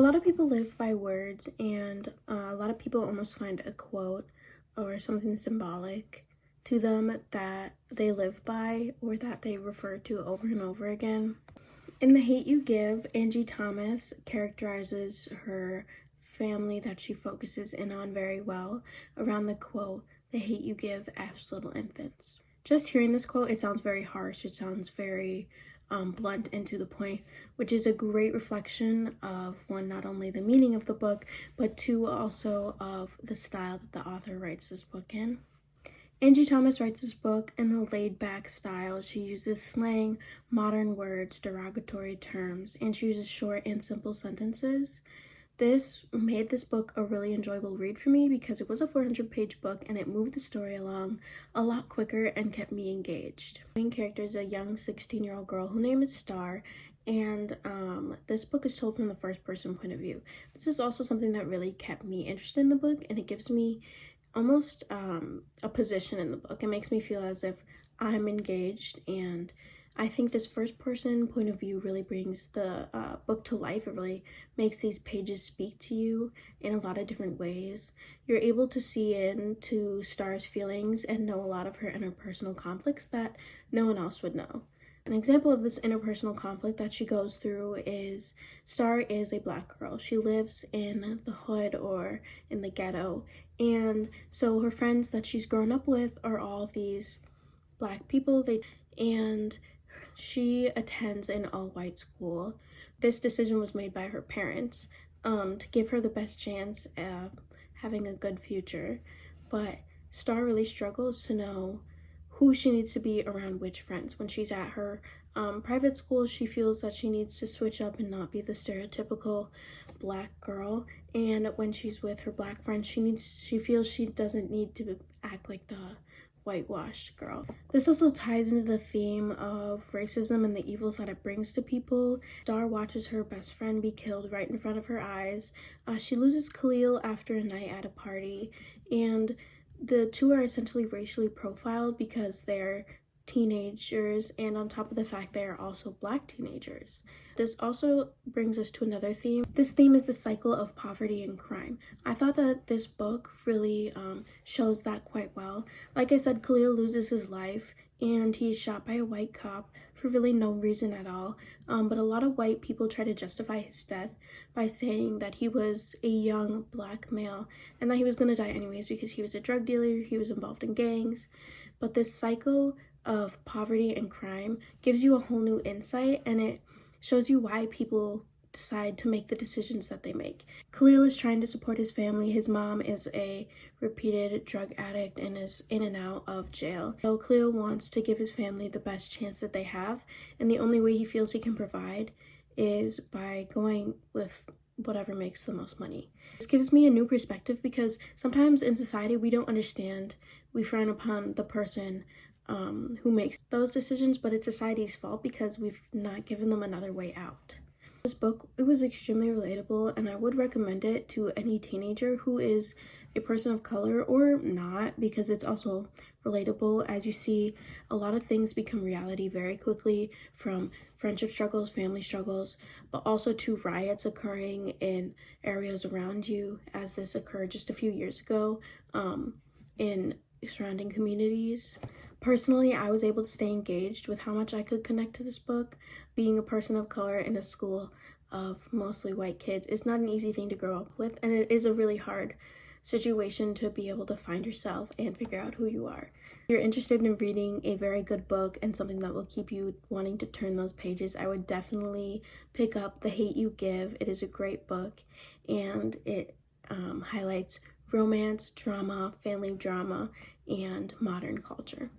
A lot of people live by words, and a lot of people almost find a quote or something symbolic to them that they live by or that they refer to over and over again. In The Hate U Give, Angie Thomas characterizes her family that she focuses in on very well around the quote, "The hate you give F's little infants." Just hearing this quote, it sounds very harsh. It sounds very blunt and to the point, which is a great reflection of one, not only the meaning of the book, but two, also of the style that the author writes this book in. Angie Thomas writes this book in a laid-back style. She uses slang, modern words, derogatory terms, and she uses short and simple sentences. This made this book a really enjoyable read for me because it was a 400-page book and it moved the story along a lot quicker and kept me engaged. The main character is a young 16-year-old girl whose name is Star, and this book is told from the first-person point of view. This is also something that really kept me interested in the book, and it gives me almost a position in the book. It makes me feel as if I'm engaged, and I think this first person point of view really brings the book to life. It really makes these pages speak to you in a lot of different ways. You're able to see into Star's feelings and know a lot of her interpersonal conflicts that no one else would know. An example of this interpersonal conflict that she goes through is Star is a Black girl. She lives in the hood or in the ghetto, and so her friends that she's grown up with are all these Black people. And she attends an all-white school. This decision was made by her parents to give her the best chance of having a good future, but Star really struggles to know who she needs to be around which friends. When she's at her private school, she feels that she needs to switch up and not be the stereotypical Black girl, and when she's with her Black friends, she feels she doesn't need to act like the whitewashed girl. This also ties into the theme of racism and the evils that it brings to people. Star watches her best friend be killed right in front of her eyes. She loses Khalil after a night at a party, and the two are essentially racially profiled because they're teenagers, and on top of the fact they are also Black teenagers. This also brings us to another theme. This theme is the cycle of poverty and crime. I thought that this book really shows that quite well. Like I said, Khalil loses his life and he's shot by a white cop for really no reason at all, but a lot of white people try to justify his death by saying that he was a young Black male and that he was going to die anyways because he was a drug dealer, he was involved in gangs. But this cycle of poverty and crime gives you a whole new insight, and it shows you why people decide to make the decisions that they make. Khalil is trying to support his family. His mom is a repeated drug addict and is in and out of jail. So Khalil wants to give his family the best chance that they have, and the only way he feels he can provide is by going with whatever makes the most money. This gives me a new perspective because sometimes in society we don't understand, we frown upon the person who makes those decisions, but it's society's fault because we've not given them another way out. This book, it was extremely relatable, and I would recommend it to any teenager who is a person of color or not, because it's also relatable. As you see, a lot of things become reality very quickly, from friendship struggles, family struggles, but also to riots occurring in areas around you, as this occurred just a few years ago in surrounding communities. Personally, I was able to stay engaged with how much I could connect to this book. Being a person of color in a school of mostly white kids is not an easy thing to grow up with, and it is a really hard situation to be able to find yourself and figure out who you are. If you're interested in reading a very good book and something that will keep you wanting to turn those pages, I would definitely pick up The Hate U Give. It is a great book, and it highlights romance, drama, family drama, and modern culture.